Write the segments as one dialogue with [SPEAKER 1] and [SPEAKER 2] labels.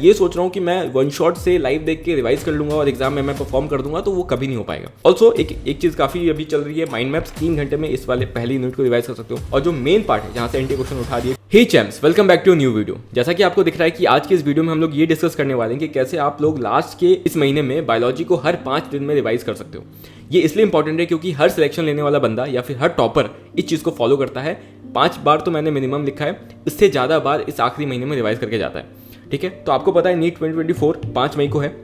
[SPEAKER 1] ये सोच रहा हूँ कि मैं वन शॉट से लाइव देख के रिवाइज कर लूंगा और एग्जाम में मैं परफॉर्म कर दूंगा, तो वो कभी नहीं हो पाएगा। ऑल्सो एक चीज काफी अभी चल रही है, माइंड मैप्स 3 घंटे में इस वाले पहले यूनिट को रिवाइज कर सकते हो। और जो मेन पार्ट है जहां से एंटी क्वेश्चन उठा दिए। Hey champs, welcome back to new video. जैसा कि आपको दिख रहा है कि आज के इस वीडियो में हम लोग ये डिस्कस करने वाले हैं कि कैसे आप लोग लास्ट के इस महीने में बायोलॉजी को हर 5 दिन में रिवाइज कर सकते हो। ये इसलिए इंपॉर्टेंट है क्योंकि हर सिलेक्शन लेने वाला बंदा या फिर हर टॉपर इस चीज को फॉलो करता है। 5 बार तो मैंने मिनिमम लिखा है, इससे ज्यादा बार इस आखिरी महीने में रिवाइज करके जाता है। ठीक है, तो आपको पता है नीट 2024 5 मई को है,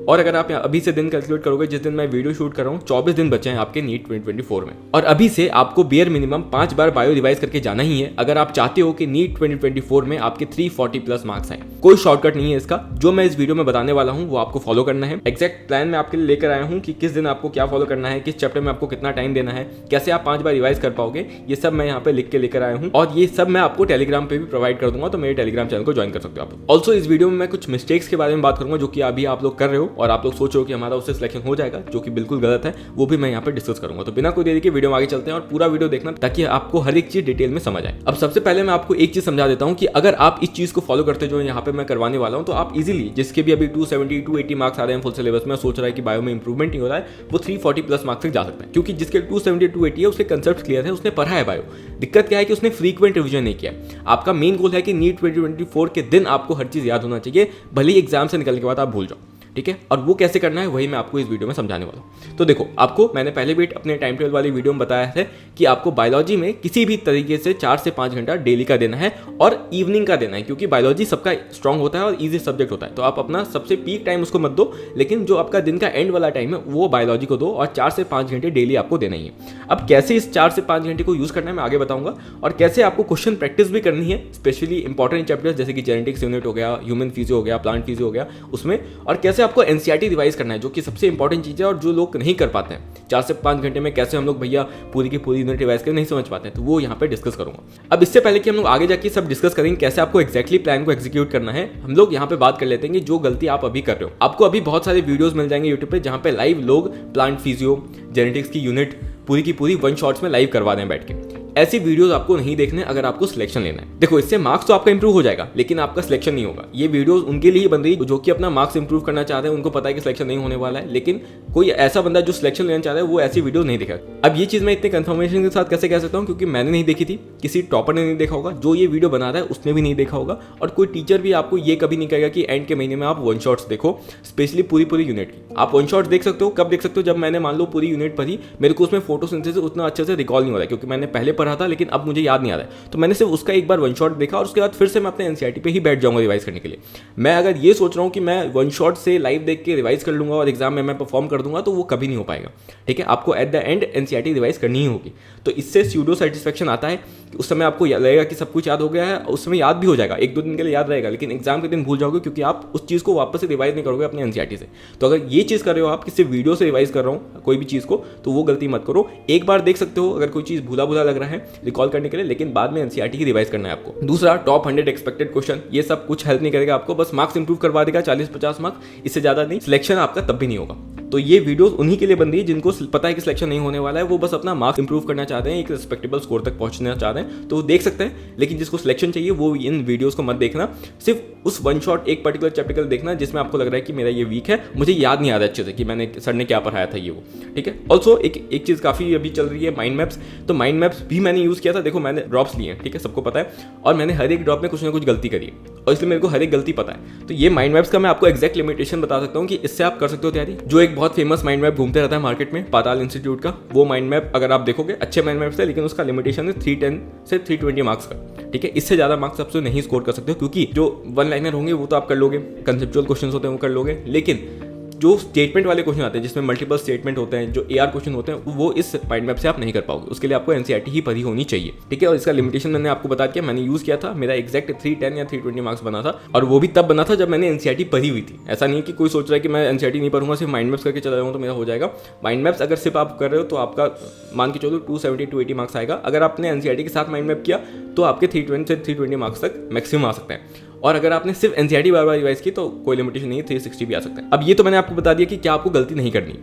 [SPEAKER 1] और अगर आप अभी से दिन कैलकुलेट करोगे जिस दिन मैं वीडियो शूट कर रहा हूँ, 24 दिन बचे हैं आपके नीट 2024 में। और अभी से आपको बेयर मिनिमम 5 बार बायो रिवाइज करके जाना ही है अगर आप चाहते हो कि नीट 2024 में आपके 340 प्लस मार्क्स आए। कोई शॉर्टकट नहीं है इसका, जो मैं इस वीडियो में बताने वाला हूँ वो आपको फॉलो करना है। एक्जैक्ट प्लान मैं आपके लिए लेकर आया हूँ कि किस दिन आपको क्या फॉलो करना है, किस चैप्टर में आपको कितना टाइम देना है, कैसे आप 5 बार रिवाइज कर पाओगे, ये सब मैं यहाँ पे लिख के लेकर आया हूँ। और ये सब मैं आपको टेलीग्राम पे भी प्रोवाइड कर दूंगा, तो मेरे टेलीग्राम चैनल को ज्वाइन कर सकते हो आप। ऑल्सो इस वीडियो में मैं कुछ मिस्टेक्स के बारे में बात करूंगा जो कि अभी आप लोग कर रहे हो और आप लोग सोच रहे हो कि हमारा उससे सिलेक्शन हो जाएगा, जो कि बिल्कुल गलत है, वो भी मैं यहाँ पे डिस्कस करूंगा। तो बिना कोई देरी के वीडियो में आगे चलते हैं और पूरा वीडियो देखना ताकि आपको हर एक चीज डिटेल में समझ आए। अब सबसे पहले मैं आपको एक चीज समझा देता हूँ कि अगर आप इस चीज को फॉलो करते जो यहाँ पे मैं करवाने वाला हूँ, तो आप इजीली, जिसके भी अभी 270 280 मार्क्स आ रहे हैं फुल सिलेबस में, सोच रहा है कि बायो में इंप्रूवमेंट नहीं हो रहा है, वो 340 प्लस मार्क्स तक जा सकता है। क्योंकि जिसके 270 280 है उसके कंसेप्ट क्लियर है, उसने पढ़ा है बायो। दिक्कत क्या है कि उसने फ्रीक्वेंट रिविजन नहीं किया। आपका मेन गोल है कि नीट 2024 के दिन आपको हर चीज याद होना चाहिए, भले ही एग्जाम से निकलने के बाद आप भूल जाओ। ठीक है, और वो कैसे करना है वही मैं आपको इस वीडियो में समझाने वाला हूँ। तो देखो, आपको मैंने पहले भी अपने टाइम टेबल वाली वीडियो में बताया है कि आपको बायोलॉजी में किसी भी तरीके से 4 से 5 घंटा डेली का देना है और इवनिंग का देना है, क्योंकि बायोलॉजी सबका स्ट्रांग होता है और ईजी सब्जेक्ट होता है। तो आप अपना सबसे पीक टाइम उसको मत दो, लेकिन जो आपका दिन का एंड वाला टाइम है वो बायोलॉजी को दो, और 4 से 5 घंटे डेली आपको देना ही है। अब कैसे इस 4 से 5 घंटे को यूज करना है मैं आगे बताऊंगा, और कैसे आपको क्वेश्चन प्रैक्टिस भी करनी है, स्पेशली इंपॉर्टेंट चैप्टर्स जैसे कि जेनेटिक्स यूनिट हो गया, ह्यूमन फिजियो हो गया, प्लांट फिजियो हो गया उसमें, और कैसे आपको एनसीईआरटी रिवाइज करना है, जो कि सबसे इंपॉर्टेंट चीज है और जो लोग नहीं कर पाते हैं। 4 से 5 घंटे में कैसे हम लोग भैया पूरी की पूरी यूनिट रिवाइज कर नहीं समझ पाते हैं, तो वो यहाँ पे डिस्कस करूंगा। अब इससे पहले कि हम लोग आगे जाके सब डिस्कस करेंगे कैसे आपको एक्जैक्टली प्लान को एग्जीक्यूट करना है, हम लोग यहाँ पे बात कर लेते हैं कि जो गलती आप अभी कर रहे हो। आपको अभी बहुत सारे वीडियोस मिल जाएंगे यूट्यूब पे जहाँ पे लाइव लोग प्लांट फिजियो, जेनेटिक्स की यूनिट पूरी की पूरी 1 शॉट्स में लाइव करवा दें बैठ के। ऐसी वीडियोस आपको नहीं देखने अगर आपको सिलेक्शन लेना है। देखो, इससे मार्क्स तो आपका इंप्रूव हो जाएगा, लेकिन आपका सिलेक्शन नहीं होगा। ये वीडियोस उनके लिए ही बन रही है जो कि अपना मार्क्स इंप्रूव करना चाहते हैं, उनको पता है कि सिलेक्शन नहीं होने वाला है, लेकिन कोई ऐसा बंदा जो सिलेक्शन लेना चाहता है वो ऐसी वीडियो नहीं देखा। अब ये चीज मैं इतने कंफर्मेशन के साथ कैसे कह सकता हूँ, क्योंकि मैंने नहीं देखी थी, किसी टॉपर ने नहीं देखा होगा, जो ये वीडियो बना रहा है उसने भी नहीं देखा होगा, और कोई टीचर भी आपको ये कभी नहीं कहेगा कि एंड के महीने में आप 1 शॉट्स देखो, स्पेशली पूरी यूनिट की। आप 1 शॉट देख सकते हो, कब देख सकते हो, जब मैंने मान लो पूरी यूनिट पढ़ी, मेरे को उसमें फोटोसिंथेसिस उतना अच्छे से रिकॉल नहीं हो रहा है, क्योंकि मैंने पहले पढ़ा था लेकिन अब मुझे याद नहीं आ रहा है, तो मैंने सिर्फ उसका एक बार 1 शॉट देखा और उसके बाद फिर से मैं अपने एनसीईआरटी पे ही बैठ जाऊंगा रिवाइज करने के लिए। मैं अगर ये सोच रहा हूँ कि मैं 1 शॉट से लाइव देख के रिवाइज कर लूंगा और एग्जाम में मैं परफॉर्म कर दूंगा, तो वो कभी नहीं हो पाएगा। ठीक है, आपको at the end NCERT revise करनी ही होगी। तो इससे स्यूडो सेटिस्फेक्शन आता है कि उस समय आपको लगेगा कि सब कुछ याद हो गया है, उस समय याद भी हो जाएगा, 1-2 दिन के लिए याद रहेगा, लेकिन एग्जाम के दिन भूल जाओगे क्योंकि आप उस चीज़ को वापस से रिवाइज नहीं करोगे अपने एनसीईआरटी से। तो अगर ये चीज़ कर रहे हो आप, किसी वीडियो से रिवाइज कर रहा हूँ कोई भी चीज़ को, तो वो गलती मत करो। एक बार देख सकते हो अगर कोई चीज़ भूला लग रहा है रिकॉल करने के लिए, लेकिन बाद में एनसीईआरटी की रिवाइज करना है आपको। दूसरा, टॉप 100 एक्सपेक्टेड क्वेश्चन, ये सब कुछ हेल्प नहीं करेगा आपको, बस मार्क्स इंप्रूव करवा देगा 40-50 मार्क्स, इससे ज़्यादा नहीं। सिलेक्शन आपका तब भी नहीं होगा। तो ये वीडियोस उन्हीं के लिए बन रही है जिनको पता है कि सिलेक्शन नहीं होने वाला है, वो बस अपना मार्क्स इंप्रूव करना चाहते हैं, एक रिस्पेक्टेबल स्कोर तक पहुंचना चाहते हैं, तो वो देख सकते हैं। लेकिन जिसको सिलेक्शन चाहिए वो इन वीडियोस को मत देखना, सिर्फ उस 1 शॉट एक पर्टिकुलर चैप्टर का देखना जिसमें आपको लग रहा है कि मेरा ये वीक है, मुझे याद नहीं आ रहा अच्छे से कि मैंने सर ने क्या पढ़ाया था ये वो। ठीक है, ऑल्सो एक चीज़ काफ़ी अभी चल रही है, माइंड मैप्स। तो माइंड मैप्स भी मैंने यूज़ किया था। देखो, मैंने ड्रॉप्स लिए हैं, ठीक है, सबको पता है, और मैंने हर एक ड्रॉप में कुछ ना कुछ गलती करी है, और इसलिए मेरे को हर एक गलती पता है। तो ये माइंड मैप्स का मैं आपको एक्जैक्ट लिमिटेशन बता सकता हूँ कि इससे आप कर सकते हो तैयारी। जो एक बहुत फेमस माइंड मैप घूमते रहता है मार्केट में, पाताल इंस्टीट्यूट का, वो माइंड मैप अगर आप देखोगे अच्छे माइंड मैप्स है, लेकिन उसका लिमिटेशन है 310 से 320 मार्क्स का। ठीक है, इससे ज्यादा मार्क्स आपसे नहीं स्कोर कर सकते हो, क्योंकि जो 1 लाइनर होंगे वो तो आप कर लोगे, कंसेप्चुअल क्वेश्चन होते हैं वो कर लोगे, लेकिन जो स्टेटमेंट वाले क्वेश्चन आते हैं जिसमें मल्टीपल स्टेटमेंट होते हैं, जो एआर क्वेश्चन होते हैं, वो इस माइंड मैप से आप नहीं कर पाओगे। उसके लिए आपको एनसीईआरटी ही पढ़ी होनी चाहिए। ठीक है, और इसका लिमिटेशन मैंने आपको बता दिया, मैंने यूज किया था, मेरा एग्जैक्ट 310 या 320 मार्क्स बना था, और वो भी तब बना था जब मैंने एनसीईआरटी पढ़ी हुई थी। ऐसा नहीं है कि कोई सोच रहा है कि मैं एनसीईआरटी नहीं पढ़ूंगा, सिर्फ माइंड मैप्स करके चला जाऊंगा तो मेरा हो जाएगा। माइंड मैप्स अगर सिर्फ आप कर रहे हो तो आपका मान के चलो 270 280 मार्क्स आएगा। अगर आपने एनसीईआरटी के साथ माइंड मैप किया तो आपके 320 से 320 मार्क्स तक मैक्सिमम आ सकते हैं, और अगर आपने सिर्फ एनसीईआरटी बार बार रिवाइज की तो कोई लिमिटेशन नहीं है, 360 भी आ सकता है। अब ये तो मैंने आपको बता दिया कि क्या आपको गलती नहीं करनी।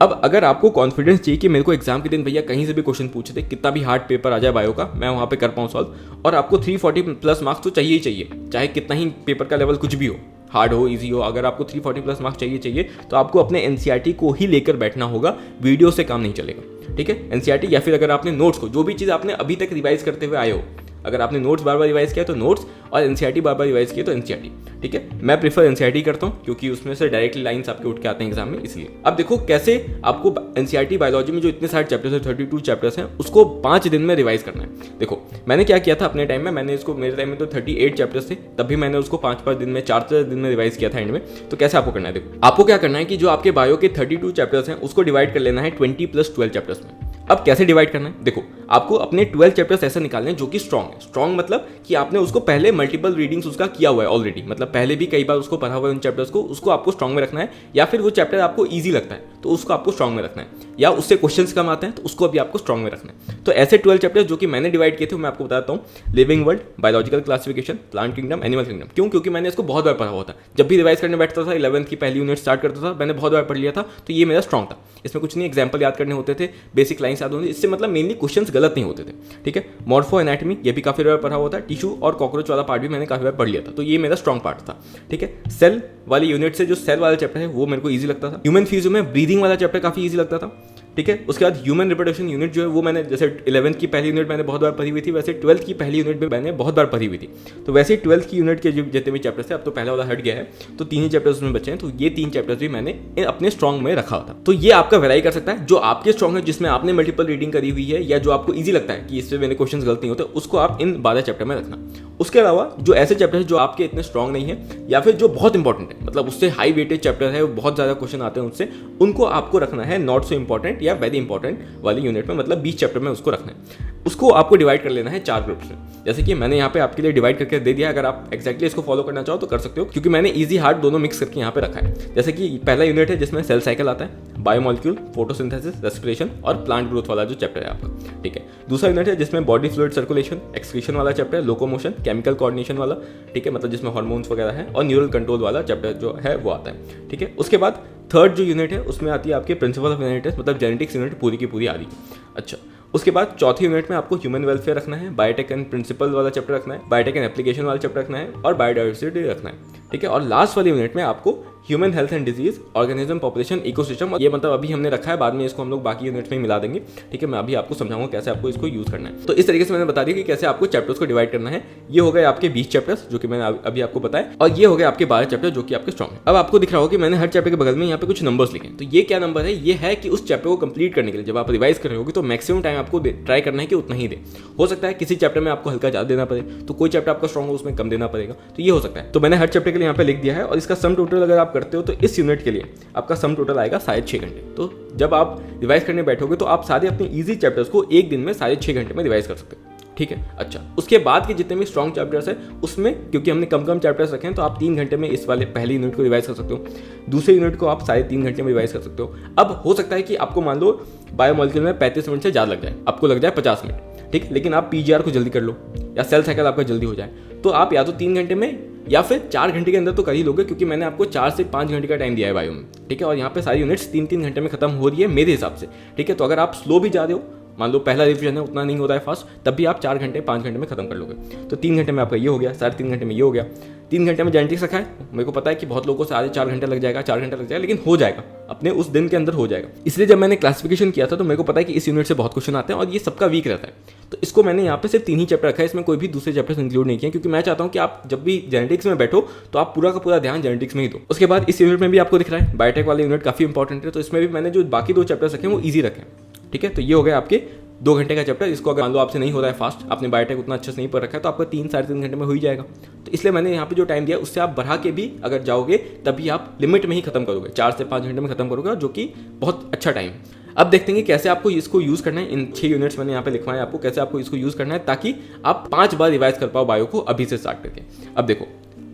[SPEAKER 1] अब अगर आपको कॉन्फिडेंस चाहिए कि मेरे को एग्जाम के दिन भैया कहीं से भी क्वेश्चन पूछे थे, कितना भी हार्ड पेपर आ जाए बायो का, मैं वहाँ पे कर पाऊँ सॉल्व, और आपको 340 प्लस मार्क्स तो चाहिए ही चाहिए, चाहे कितना ही पेपर का लेवल कुछ भी हो, हार्ड हो इजी हो, अगर आपको 340 प्लस मार्क्स चाहिए तो आपको अपने एनसीईआरटी को ही लेकर बैठना होगा, वीडियो से काम नहीं चलेगा। ठीक है, एनसीईआरटी या फिर अगर आपने नोट्स को, जो भी चीज़ आपने अभी तक रिवाइज करते हुए आए हो, अगर आपने नोट्स बार बार रिवाइज किया तो नोट्स, और एनसीईआरटी बार बार रिवाइज किया तो एनसीईआरटी। ठीक है, मैं प्रीफर एनसीईआरटी करता हूँ क्योंकि उसमें से डायरेक्टली लाइंस आपके उठ के आते हैं एग्जाम में, इसलिए। अब देखो कैसे आपको एनसीईआरटी बायोलॉजी में जो इतने सारे चैप्टर्स है, 32 चैप्टर्स हैं, उसको 5 दिन में रिवाइज करना है। देखो मैंने क्या किया था अपने टाइम में, मैंने इसको, मेरे टाइम में तो 38 चैप्टर्स थे, तब भी मैंने उसको 5 दिन में, 4 दिन में रिवाइज किया था एंड में। तो कैसे आपको करना है, देखो आपको क्या करना है कि जो आपके बायो के 32 चैप्टर्स हैं उसको डिवाइड कर लेना है 20+12 चैप्टर्स में। अब कैसे डिवाइड करना है, देखो आपको अपने 12 चैप्टर्स ऐसे निकालने हैं जो कि स्ट्रॉन्ग है। स्ट्रॉन्ग मतलब कि आपने उसको पहले मल्टीपल रीडिंग्स उसका किया हुआ है ऑलरेडी, मतलब पहले भी कई बार उसको पढ़ा हुआ है उन चैप्टर्स को, उसको आपको स्ट्रॉन्ग में रखना है। या फिर वो चैप्टर आपको ईजी लगता है तो उसको आपको स्ट्रॉन्ग में रखना है, या उससे क्वेश्चंस कम आते हैं तो उसको भी आपको स्ट्रॉन्ग में रखना है। तो ऐसे 12 चैप्टर्स जो कि मैंने डिवाइड किए थे मैं आपको बताता हूँ। Living world, biological classification, plant kingdom, animal kingdom. क्यों? क्योंकि मैंने इसको बहुत बार पढ़ा हुआ था। जब भी रिवाइज करने बैठता था, 11th की पहली यूनिट स्टार्ट करता था, मैंने बहुत बार पढ़ लिया था, तो ये मेरा स्ट्रॉन्ग था। इसमें कुछ नहीं, एग्जाम्पल याद करने होते थे, बेसिक लाइन्स याद होती थी, इससे मतलब मेनली क्वेश्चंस गलत नहीं होते थे। ठीक है, मॉर्फो एनाटॉमी ये भी काफी बार पढ़ा हुआ था। टिश्यू और कॉकरोच वाला पार्ट भी मैंने काफी बार पढ़ लिया था, तो ये मेरा स्ट्रॉन्ग पार्ट था। ठीक है, सेल वाली यूनिट से जो सेल वाला चैप्टर है वो मेरे को ईजी लगता था। ह्यूमन फिजियो में ब्रीदिंग वाला चैप्टर काफी ईजी लगता था। ठीक है, उसके बाद ह्यूमन रिप्रोडक्शन यूनिट जो है वो मैंने, जैसे 11th की पहली यूनिट मैंने बहुत बार पढ़ी हुई थी, वैसे 12th की पहली यूनिट भी मैंने बहुत बार पढ़ी हुई थी। तो वैसे ही 12th की यूनिट के जो जितने भी चैप्टर्स थे, अब तो पहला वाला हट गया है, तो 3 ही चैप्टर्स उसमें बचे हैं, तो ये 3 चैप्टर्स भी मैंने अपने स्ट्रॉन्ग में रखा था। तो ये आपका वेराई कर सकता है, जो आपके स्ट्रॉन्ग है, जिसमें आपने मल्टीपल रीडिंग करी हुई है, या जो आपको ईजी लगता है कि इससे मैंने क्वेश्चन गलत नहीं होते, उसको आप इन 12 चैप्टर में रखना। उसके अलावा जो ऐसे चैप्टर है जो आपके इतने स्ट्रॉन्ग नहीं है, या फिर जो बहुत इंपॉर्टेंट है, मतलब उससे हाई वेटेज चैप्टर है, बहुत ज़्यादा क्वेश्चन आते हैं उससे, उनको आपको रखना है नॉट सो इंपॉर्टेंट या वेरी इंपॉर्टेंट वाली यूनिट में, मतलब 20 चैप्टर में उसको रखना है। उसको आपको डिवाइड कर लेना है 4 ग्रुप्स में, जैसे कि मैंने यहाँ पे आपके लिए डिवाइड करके दे दिया। अगर आप एक्जैक्टली इसको फॉलो करना चाहो तो कर सकते हो, क्योंकि मैंने इजी हार्ड दोनों मिक्स करके यहाँ पे रखा है। जैसे कि पहला यूनिट है जिसमें सेल साइकिल आता है, बायोमोलिक्यूल, फोटोसिंथेसिस, रेस्पिरेशन और प्लांट ग्रोथ वाला जो चैप्टर है आपका। ठीक है, दूसरा यूनिट है जिसमें बॉडी फ्लूइड सर्कुलेशन, एक्सक्रीशन वाला चैप्टर है, लोकोमोशन, केमिकल कोऑर्डिनेशन वाला, ठीक है, मतलब जिसमें हार्मोन्स वगैरह है, और न्यूरल कंट्रोल वाला चैप्टर जो है वो आता है। ठीक है, उसके बाद थर्ड जो यूनिट है उसमें आती है आपके प्रिंसिपल ऑफ जेनेटिक्स, मतलब जेनेटिक्स यूनिट पूरी की पूरी आ रही है। अच्छा, उसके बाद चौथी यूनिट में आपको ह्यूमन वेलफेयर रखना है, बायोटेक एंड प्रिंसिपल वाला चैप्टर रखना है, बायोटेक एंड एप्लीकेशन वाला चैप्टर रखना है, और बायोडाइवर्सिटी रखना है। ठीक है, और लास्ट वाली यूनिट में आपको human health and disease, organism, population, ecosystem, ये मतलब अभी हमने रखा है, बाद में इसको हम लोग बाकी यूनिट्स में मिला देंगे। ठीक है, मैं अभी आपको समझाऊंगा कैसे आपको इसको यूज करना है। तो इस तरीके से मैंने बता दिया कि कैसे आपको चैप्टर्स को डिवाइड करना है। ये हो गए आपके 20 चैप्टर्स जो कि मैंने अभी आपको बताया, और ये हो गए आपके 12 चैप्टर जो कि आपके स्ट्रॉन्ग है। अब आपको दिख रहा होगा कि मैंने हर चैप्टर के बगल में यहाँ पे कुछ नंबर्स लिखे हैं। तो ये क्या नंबर है? ये है कि उस चैप्टर को कंप्लीट करने के लिए जब आप रिवाइज कर रहे होगे तो मैक्सिमम टाइम आपको ट्राई करना है कि उतना ही दे। हो सकता है किसी चैप्टर में आपको हल्का ज़्यादा देना पड़े, तो कोई चैप्टर आपका स्ट्रॉन्ग हो उसमें कम देना पड़ेगा, तो ये हो सकता है। तो मैंने हर चैप्टर के लिए यहाँ पे लिख दिया है, और इसका सम टोटल अगर आप करते हो तो इस यूनिट के लिए आपका सम टोटल आएगा 6.5 घंटे। तो जब आप रिवाइज करने बैठोगे तो आप सारे अपने इजी चैप्टर्स को एक दिन में 6.5 घंटे में रिवाइज कर सकते हो। ठीक है, अच्छा, उसके बाद के जितने भी स्ट्रॉन्ग चैप्टर्स है उसमें क्योंकि हमने कम चैप्टर्स रखे हैं तो आप 3 घंटे में इस वाले पहली यूनिट को रिवाइज कर सकते हो, दूसरे यूनिट को आप 3.5 घंटे में रिवाइज कर सकते हो। अब हो सकता है कि आपको मान लो बायोमोलिक्यूल में 35 मिनट से ज़्यादा लग जाए, आपको लग जाए 50 मिनट, ठीक, लेकिन आप पीजीआर को जल्दी कर लो या सेल साइकिल आपका जल्दी हो जाए, तो आप या तो 3 घंटे में या फिर 4 घंटे के अंदर तो कर ही लोगे, क्योंकि मैंने आपको 4 से 5 घंटे का टाइम दिया है बायो में। ठीक है, और यहाँ पे सारी यूनिट्स 3-3 घंटे में खत्म हो रही है मेरे हिसाब से। ठीक है, तो अगर आप स्लो भी जा रहे हो, मान लो पहला रिविजन है उतना नहीं होता है फास्ट, तब भी आप 4 घंटे 5 घंटे में खत्म कर लोगे। तो 3 घंटे में आपका ये हो गया, 3.5 घंटे में ये हो गया। 3 घंटे में जेनेटिक्स रखा है, मेरे को पता है कि बहुत लोगों से आधे 4 घंटे लग जाएगा, 4 घंटे लग जाएगा, लेकिन हो जाएगा, अपने उस दिन के अंदर हो जाएगा। इसलिए जब मैंने क्लासिफिकेशन किया था तो मेरे को पता है कि इस यूनिट से बहुत क्वेश्चन आते हैं और ये सबका वीक रहता है, तो इसको मैंने यहाँ पे सिर्फ 3 ही चैप्टर रखा है, इसमें कोई भी दूसरे चैप्टर्स इंक्लूड नहीं किए, क्योंकि मैं चाहता हूँ कि आप जब भी जेनेटिक्स में बैठो तो आप पूरा का पूरा ध्यान जेनेटिक्स में ही दो। उसके बाद इस यूनिट में भी आपको दिख रहा है बायोटेक वाला यूनिट काफी इंपॉर्टेंट है, तो इसमें भी मैंने जो बाकी 2 चैप्टर्स रखे हैं वो ईजी रखे। ठीक है, तो ये हो गया आपके 2 घंटे का चैप्टर। इसको अगर मान लो आपसे नहीं हो रहा है फास्ट, आपने बायोटेक उतना अच्छे से नहीं पढ़ रखा है, तो आपका 3-3.5 घंटे में हो ही जाएगा। तो इसलिए मैंने यहाँ पे जो टाइम दिया उससे आप बढ़ा के भी अगर जाओगे तभी आप लिमिट में ही खत्म करोगे, 4 से 5 घंटे में खत्म करोगे, जो कि बहुत अच्छा टाइम। अब देखते हैं कि कैसे आपको इसको यूज़ करना है। इन 6 यूनिट्स मैंने यहाँ पे लिखवाए आपको कैसे आपको इसको यूज़ करना है, ताकि आप 5 बार रिवाइज कर पाओ बायो को अभी से स्टार्ट करके। अब देखो,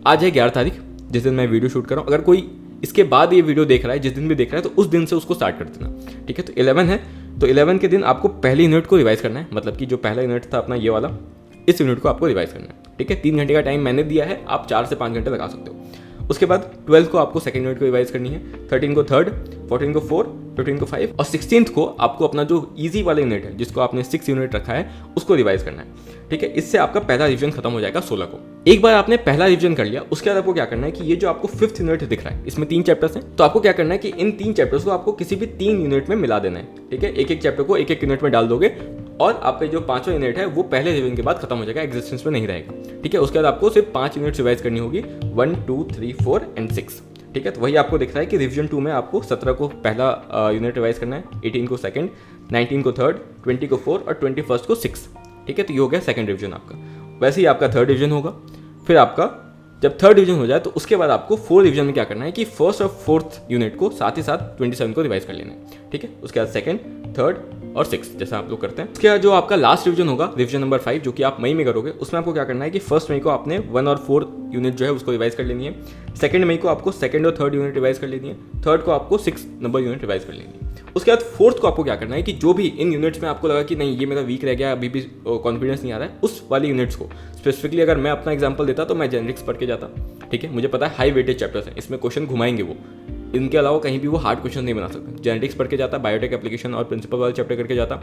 [SPEAKER 1] आज है 11 तारीख, जिस दिन मैं वीडियो शूट कर रहा हूँ। अगर कोई इसके बाद ये वीडियो देख रहा है, जिस दिन भी देख रहा है, तो उस दिन से उसको स्टार्ट कर देना। ठीक है, तो 11 है, तो 11 के दिन आपको पहली यूनिट को रिवाइज करना है, मतलब कि जो पहला यूनिट था अपना ये वाला, इस यूनिट को आपको रिवाइज करना है। ठीक है, 3 घंटे का टाइम मैंने दिया है, आप 4 से 5 घंटे लगा सकते हो। उसके बाद 12 को आपको सेकंड यूनिट को रिवाइज करनी है, 13 को थर्ड, 14 को 4, 15 को 5 और 16th को आपको अपना जो इजी वाला यूनिट है जिसको आपने 6 यूनिट रखा है उसको रिवाइज करना है। ठीक है, इससे आपका पहला रिवीजन खत्म हो जाएगा 16 को। एक बार आपने पहला रिवीजन कर लिया, उसके बाद आपको क्या करना है कि ये जो आपको 5th यूनिट दिख रहा है, इसमें 3 चैप्टर्स हैं, तो आपको क्या करना है कि इन 3 चैप्टर्स को आपको किसी भी 3 यूनिट में मिला देना है। ठीक है, एक एक चैप्टर को एक एक यूनिट में डाल दोगे और आपका जो 5वां यूनिट है वो पहले रिवीजन के बाद खत्म हो जाएगा, एग्जिस्टेंस में नहीं रहेगा। ठीक है, उसके बाद आपको सिर्फ 5 यूनिट रिवाइज करनी होगी, 1, 2, 3, 4 एंड 6। ठीक है, तो वही आपको दिख रहा है कि रिवीजन 2 में आपको 17 को पहला यूनिट रिवाइज करना है, 18 को सेकंड, 19 को थर्ड, 20 को 4 और 21 को 6। ठीक है, तो ये हो गया सेकंड रिवीजन आपका। वैसे ही आपका थर्ड डिवीजन होगा। फिर आपका जब थर्ड डिवीजन हो जाए तो उसके बाद आपको फोर्थ डिवीजन में क्या करना है कि फर्स्ट और फोर्थ यूनिट को साथ ही साथ 27 को रिवाइज कर लेना है। ठीक है, उसके बाद सेकंड, थर्ड और 6 जैसा आप लोग करते हैं। उसके बाद जो आपका लास्ट रिवीजन होगा, रिवीजन नंबर 5, जो कि आप मई में करोगे, उसमें आपको क्या करना है कि फर्स्ट मई को आपने 1 और 4 यूनिट जो है उसको रिवाइज कर लेनी है। सेकंड मई को आपको सेकंड और थर्ड यूनिट रिवाइज कर लेनी है। थर्ड को आपको 6 नंबर यूनिट रिवाइज कर लेनी है। उसके बाद फोर्थ को आपको क्या करना है कि जो भी इन यूनिट्स में आपको लगा कि नहीं ये मेरा वीक रह गया, अभी भी कॉन्फिडेंस नहीं आ रहा है, उस वाले यूनिट्स को स्पेसिफिकली अगर मैं अपना एग्जांपल देता तो मैं जेनेरिक्स पढ़ के जाता। ठीक है, मुझे पता है हाई वेटेज चैप्टर्स हैं, इसमें क्वेश्चन घुमाएंगे वो, इनके अलावा कहीं भी वो हार्ड क्वेश्चन नहीं बना सकते। जेनेटिक्स पढ़ के जाता, बायोटेक एप्लीकेशन और प्रिंसिपल वाला चैप्टर करके जाता।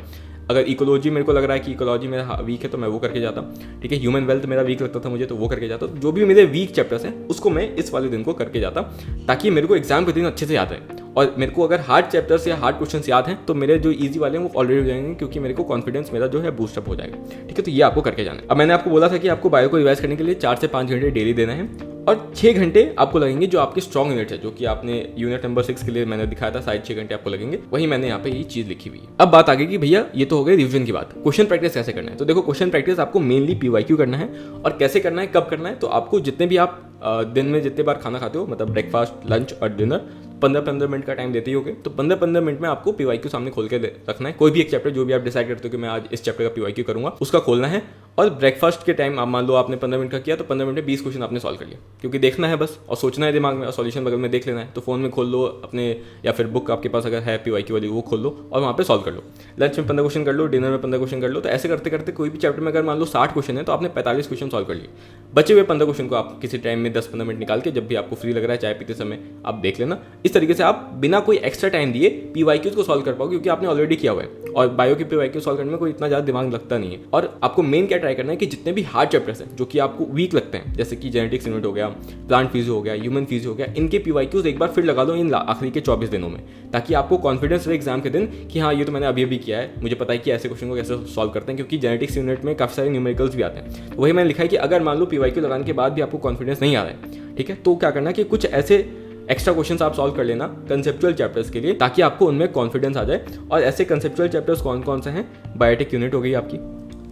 [SPEAKER 1] अगर इकोलॉजी मेरे को लग रहा है कि इकोलॉजी मेरा वीक है तो मैं वो करके जाता। ठीक है, ह्यूमन वेल्थ मेरा वीक लगता था मुझे, तो वो करके जाता। जो भी मेरे वीक चैप्टर्स हैं उसको मैं इस वाले दिन को करके जाता, ताकि मेरे को एग्जाम के दिन अच्छे से याद रहे। और मेरे को अगर हार्ड चैप्टर्स या हार्ड क्वेश्चंस याद हैं तो मेरे जो इजी वाले हैं वो ऑलरेडी हो जाएंगे, क्योंकि मेरे को कॉन्फिडेंस मेरा जो है बूस्टअप हो जाएगा। ठीक है, तो ये आपको करके जाना है। अब मैंने आपको बोला था कि आपको बायो को रिवाइज करने के लिए 4 से 5 घंटे डेली देना है और 6 घंटे आपको लगेंगे जो आपके स्ट्रॉन्ग यूनिट है, जो कि आपने यूनिट नंबर 6 के लिए मैंने दिखाया था, शायद 6 घंटे आपको लगेंगे। वही मैंने यहाँ पे ये चीज लिखी हुई है। अब बात आ गई कि भैया ये तो हो गई रिवीजन की बात, क्वेश्चन प्रैक्टिस कैसे करना है। तो देखो, क्वेश्चन प्रैक्टिस आपको मेनली PYQ करना है। और कैसे करना है, कब करना है, तो आपको जितने भी आप दिन में जितने बार खाना खाते हो, मतलब ब्रेकफास्ट, लंच और डिनर, 15-15 मिनट का टाइम देते ही होगे, तो 15-15 मिनट में आपको PYQ सामने खोल के रखना है। कोई भी एक चैप्टर जो भी आप डिसाइड करते हो कि मैं आज इस चैप्टर का PYQ करूंगा, उसका खोलना है। और ब्रेकफास्ट के टाइम आप मान लो आपने 15 मिनट का किया, तो 15 मिनट में 20 क्वेश्चन आपने सॉल्व कर लिया, क्योंकि देखना है बस और सोचना है दिमाग में और सॉल्यूशन बगल में देख लेना है। तो फोन में खोल लो अपने, या फिर बुक आपके पास अगर है PYQ वाली वो खोल लो और वहाँ पे सॉल्व कर लो। लंच में 15 क्वेश्चन कर लो, डिनर में 15 क्वेश्चन कर लो। तो ऐसे करते करते कोई भी चैप्टर में अगर मान लो 60 क्वेश्चन है तो आपने 45 क्वेश्चन सॉल्व कर लिए। बचे हुए 15 क्वेश्चन को आप किसी टाइम में 10-15 मिनट निकाल के, जब भी आपको फ्री लग रहा है चाय पीते समय, आप देख लेना। इस तरीके से आप बिना कोई एक्स्ट्रा टाइम दिए PYQs को सॉल्व कर पाओ, क्योंकि आपने ऑलरेडी किया हुआ है। और बायो की PYQ सॉल्व करने में कोई इतना ज़्यादा दिमाग लगता नहीं है। और आपको मेन क्या ट्राई करना है कि जितने भी हार्ड चैप्टर्स हैं जो कि आपको वीक लगते हैं, जैसे कि जेनेटिक्स यूनिट हो गया, प्लांट फिजियो हो गया, ह्यूमन फिजियो हो गया, इनके PYQs एक बार फिर लगा लो इन आखिरी के 24 दिनों में, ताकि आपको कॉन्फिडेंस रहे एग्जाम के दिन कि हाँ ये तो मैंने अभी अभी किया है, मुझे पता है कि ऐसे क्वेश्चन को कैसे सॉल्व करते हैं। क्योंकि जेनेटिक्स यूनिट में काफ़ी सारे न्यूमेरिकल्स भी आते हैं। तो वही मैंने लिखा है कि अगर मान लो PYQ लगाने के बाद भी आपको कॉन्फिडेंस नहीं आ रहा है, ठीक है, तो क्या करना है कि कुछ ऐसे एक्स्ट्रा क्वेश्चंस आप सॉल्व कर लेना कंसेप्चुअल चैप्टर्स के लिए, ताकि आपको उनमें कॉन्फिडेंस आ जाए। और ऐसे कंसेप्चुअल चैप्टर्स कौन कौन से हैं, बायोटेक यूनिट हो गई आपकी,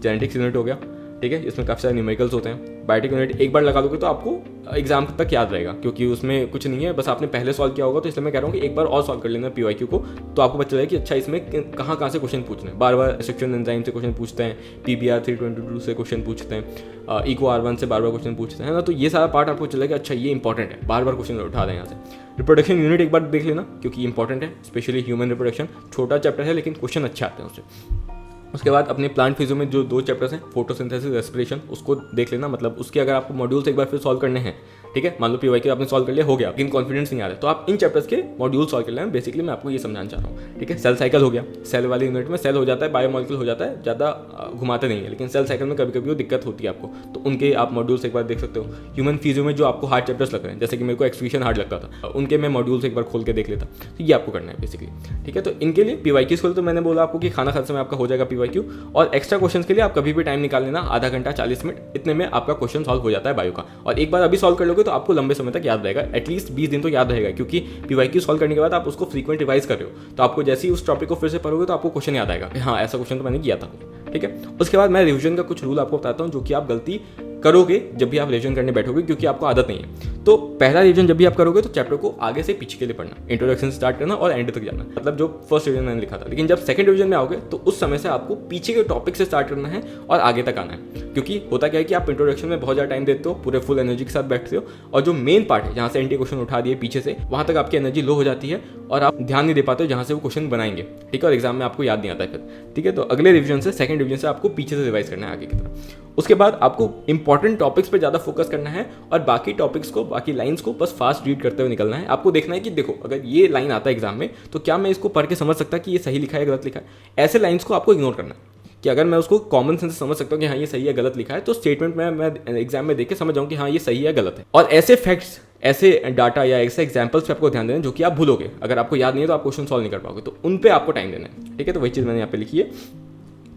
[SPEAKER 1] जेनेटिक्स यूनिट हो गया, ठीक है, इसमें काफ़ी सारे न्यूमेरिकल्स होते हैं। बायोटेक यूनिट एक बार लगा दोगे तो आपको एग्जाम तक याद रहेगा, क्योंकि उसमें कुछ नहीं है, बस आपने पहले सॉल्व किया होगा। तो इसलिए मैं कह रहा हूँ कि एक बार और सॉल्व कर लेना PYQ को, तो आपको पता चलेगा कि अच्छा इसमें कहाँ कहाँ से क्वेश्चन पूछने हैं। बार बार सेक्शन एंजाइम से क्वेश्चन पूछते हैं, PBR 322 से क्वेश्चन पूछते हैं, इको R1 से बार बार क्वेश्चन पूछते हैं ना। तो ये सारा पार्ट आपको चलेगा, अच्छा ये इंपॉर्टेंट है, बार बार क्वेश्चन उठा दें यहाँ से। रिप्रोडक्शन यूनिट एक बार देख लेना, क्योंकि इंपॉर्टेंट है, स्पेशली ह्यूमन रिप्रोडक्शन। छोटा चैप्टर है लेकिन क्वेश्चन अच्छे आते हैं उससे। उसके बाद अपने प्लांट फिजियो में जो 2 चैप्टर्स हैं, फोटोसिंथेसिस, रेस्पिरेशन, उसको देख लेना। मतलब उसके अगर आपको मॉड्यूल्स एक बार फिर सॉल्व करने हैं, ठीक है, मान लो PYQ आपने सॉल्व कर लिया, हो गया, लेकिन कॉन्फिडेंस नहीं आ रहा है, तो आप इन चैप्टर्स के मॉड्यूल सॉल्व कर लेना। बेसिकली मैं आपको ये समझाना चाह रहा हूँ, ठीक है। सेल साइकिल हो गया, सेल वाली यूनिट में सेल हो जाता है, बायोमॉलिक्यूल हो जाता है, ज़्यादा घुमाते नहीं है, लेकिन सेल साइकिल में कभी कभी वो दिक्कत होती है आपको, तो उनके आप मॉड्यूल्स एक बार देख सकते हो। ह्यूमन फिजियो में जो आपको हार्ड चैप्टर्स लग रहे हैं, जैसे कि मेरे को एक्सक्रीशन हार्ड लगता था, उनके मैं मॉड्यूल्स एक बार खोल के देख लेता। तो ये आपको करना है बेसिकली, ठीक है। तो इनके लिए PYQ खोल, तो मैंने बोला आपको कि खाना खाते समय आपका हो जाएगा PYQ। और एक्स्ट्रा क्वेश्चन के लिए आप कभी भी टाइम निकाल लेना, आधा घंटा 40 मिनट, इतने में आपका क्वेश्चन सॉल्व हो जाता है बायो का। और एक बार अभी सॉल्व कर लोगे तो आपको लंबे समय तक याद रहेगा, एटलीस्ट 20 दिन तो याद रहेगा, क्योंकि PYQ सॉल्व करने के बाद आप उसको फ्रीक्वेंट रिवाइज कर रहे हो, तो आपको जैसे ही उस टॉपिक को फिर से पढ़ोगे तो आपको क्वेश्चन याद आएगा, हाँ ऐसा क्वेश्चन तो मैंने किया था, ठीक है। उसके बाद मैं रिवीजन का कुछ रूल आपको बताता हूँ, जो कि आप गलती करोगे जब भी आप रिवीजन करने बैठोगे, क्योंकि आपको आदत नहीं है। तो पहला रिवीजन जब भी आप करोगे तो चैप्टर को आगे से पीछे के लिए पढ़ना, इंट्रोडक्शन से स्टार्ट करना और एंड तक जाना, मतलब जो फर्स्ट रिवीजन मैंने लिखा था। लेकिन जब सेकंड रिवीजन में आओगे तो उस समय से आपको पीछे के टॉपिक से स्टार्ट करना है और आगे तक आना है, क्योंकि होता क्या है कि आप इंट्रोडक्शन में बहुत ज़्यादा टाइम देते हो, पूरे फुल एनर्जी के साथ बैठते हो, और जो मेन पार्ट है जहाँ से एंटी क्वेश्चन उठा दिए पीछे से, वहाँ तक आपकी एनर्जी लो हो जाती है और आप ध्यान नहीं दे पाते हो जहाँ से वो क्वेश्चन बनाएंगे, ठीक है, और एग्जाम में आपको याद नहीं आता है फिर, ठीक है। तो अगले रिवीजन से, सेकंड रिवीजन से आपको पीछे से रिवाइज करना है आगे की तरफ। उसके बाद आपको इंपॉर्टेंट टॉपिक्स पे ज़्यादा फोकस करना है और बाकी टॉपिक्स को, बाकी लाइंस को बस फास्ट रीड करते हुए निकलना है। आपको देखना है कि देखो अगर ये लाइन आता है एग्जाम में तो क्या मैं इसको पढ़ के समझ सकता कि ये सही लिखा है गलत लिखा है, ऐसे लाइंस को आपको इग्नोर करना है। कि अगर मैं उसको कॉमन सेंस से समझ सकता हूँ कि हाँ ये सही है गलत लिखा है, तो स्टेटमेंट में मैं एग्जाम में देख के समझ जाऊँ कि हाँ ये सही है गलत है। और ऐसे फैक्ट्स, ऐसे डाटा या ऐसे एग्जाम्पल्स पे आपको ध्यान देना जो कि आप भूलोगे, अगर आपको याद नहीं है तो आप क्वेश्चन सॉल्व नहीं कर पाओगे, तो उन पे आपको टाइम देना है, ठीक है। तो वही चीज़ मैंने यहाँ पे लिखी है।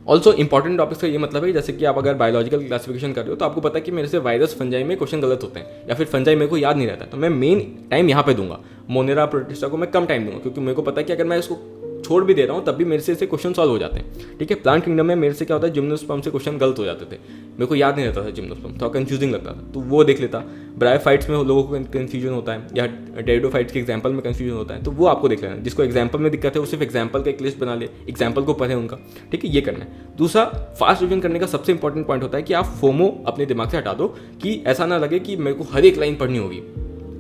[SPEAKER 1] ऑल्सो इंपॉर्टेंट टॉपिक्स का ये मतलब है, जैसे कि आप अगर बायोलॉजिकल क्लासिफिकेशन कर रहे हो तो आपको पता है कि मेरे से वायरस फंजाई में क्वेश्चन गलत होते हैं, या फिर फंजाई मेरे को याद नहीं रहता, तो मैं मेन टाइम यहाँ पे दूंगा। मोनेरा प्रोटिस्टा को मैं कम टाइम दूंगा, क्योंकि मेरे को पता है कि अगर मैं इसको छोड़ भी दे रहा हूँ तब भी मेरे से क्वेश्चन सॉल्व हो जाते हैं, ठीक है। प्लांट किंगडम में मेरे से क्या होता है, जिम्नोस्पर्म से क्वेश्चन गलत हो जाते थे, मेरे को याद नहीं रहता था जिम्नोस्पर्म, थोड़ा कंफ्यूजिंग लगता था, तो वो देख लेता। ब्रायोफाइट्स में लोगों को कन्फ्यूजन होता है, या टेरिडोफाइट्स के एग्जाम्पल में कन्फ्यूजन होता है, तो वो आपको देख लेना। जिसको एग्जाम्पल में दिक्कत है वो सिर्फ एग्जाम्पल का एक लिस्ट बना ले, एग्जाम्पल को पढ़े उनका, ठीक है, ये करना है। दूसरा, फास्ट रिविजन करने का सबसे इंपॉर्टेंट पॉइंट होता है कि आप फोमो अपने दिमाग से हटा दो, कि ऐसा ना लगे कि मेरे को हर एक लाइन पढ़नी होगी।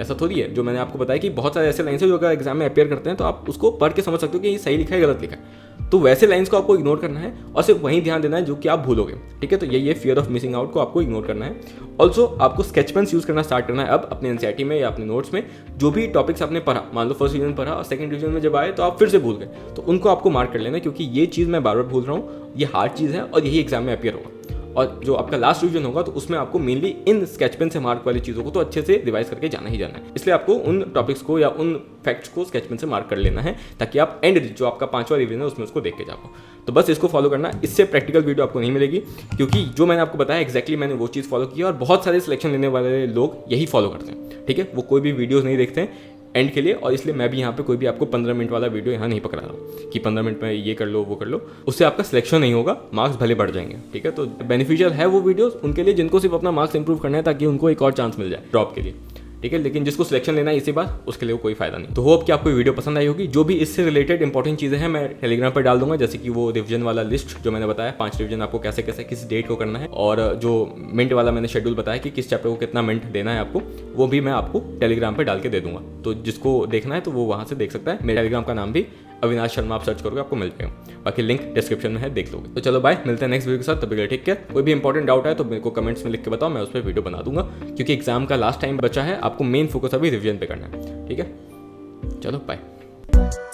[SPEAKER 1] ऐसा थोड़ी है, जो मैंने आपको बताया कि बहुत सारे ऐसे लाइन्स है जो अगर एग्जाम में अपेयर करते हैं तो आप उसको पढ़ के समझ सकते हो कि ये सही लिखा है गलत लिखा है, तो वैसे लाइन्स को आपको इग्नोर करना है और सिर्फ वहीं ध्यान देना है जो कि आप भूलोगे, ठीक है। तो ये फियर ऑफ मिसिंग आउट को आपको इग्नोर करना है। ऑल्सो आपको स्केच पेन्स यूज़ करना स्टार्ट करना है अब अपने एनसीईआरटी में या अपने नोट्स में। जो भी टॉपिक्स आपने पढ़ा, मान लो फर्स्ट डिवीजन पढ़ा और सेकंड डिवीजन में जब आए तो आप फिर से भूल गए, तो उनको आपको मार्क कर लेना, क्योंकि ये चीज़ मैं बार बार भूल रहा हूँ, ये हार्ड चीज़ है और यही एग्जाम में अपियर होगा। और जो आपका लास्ट रिवीजन होगा तो उसमें आपको मेनली इन स्केच पेन से मार्क वाली चीज़ों को तो अच्छे से रिवाइज करके जाना ही जाना है। इसलिए आपको उन टॉपिक्स को या उन फैक्ट्स को स्केच पेन से मार्क कर लेना है, ताकि आप एंड जो आपका 5वां रिवीजन है उसमें उसको देख के जाओ। तो बस इसको फॉलो करना, इससे प्रैक्टिकल वीडियो आपको नहीं मिलेगी, क्योंकि जो मैंने आपको बताया एग्जैक्टली मैंने वो चीज़ फॉलो की और बहुत सारे सिलेक्शन लेने वाले लोग यही फॉलो करते हैं, ठीक है। वो कोई भी वीडियोज़ नहीं देखते हैं एंड के लिए, और इसलिए मैं भी यहाँ पे कोई भी आपको 15 मिनट वाला वीडियो यहाँ नहीं पकड़ा रहा हूँ कि 15 मिनट में ये कर लो वो कर लो, उससे आपका सिलेक्शन नहीं होगा, मार्क्स भले बढ़ जाएंगे, ठीक है। तो बेनिफिशियल है वो वीडियोस उनके लिए जिनको सिर्फ अपना मार्क्स इंप्रूव करना है, ताकि उनको एक और चांस मिल जाए ड्रॉप के लिए, ठीक है। लेकिन जिसको सिलेक्शन लेना है इसी बार, उसके लिए वो कोई फायदा नहीं। तो होप कि आपको वीडियो पसंद आई होगी। जो भी इससे रिलेटेड इंपॉर्टेंट चीज़ें हैं मैं टेलीग्राम पर डाल दूंगा, जैसे कि वो रिवीजन वाला लिस्ट जो मैंने बताया, 5 रिवीजन आपको कैसे कैसे किस डेट को करना है, और जो मिनट वाला मैंने शेड्यूल बताया कि किस चैप्टर को कितना मिनट देना है आपको, वो भी मैं आपको टेलीग्राम पर डाल के दे दूंगा। तो जिसको देखना है तो वो वहाँ से देख सकता है। मेरे टेलीग्राम का नाम भी अविनाश शर्मा, आप सर्च करोगे आपको मिल जाएगा, बाकी लिंक डिस्क्रिप्शन में है, देख लोगे। तो चलो बाय, मिलते हैं नेक्स्ट वीडियो के साथ, तब तक ठीक है। कोई भी इंपॉर्टेंट डाउट है तो मेरे को कमेंट्स में लिख के बताओ, मैं उस पर वीडियो बना दूंगा, क्योंकि एग्जाम का लास्ट टाइम बचा है, आपको मेन फोकस अभी रिवीजन पे करना है, ठीक है। चलो बाय।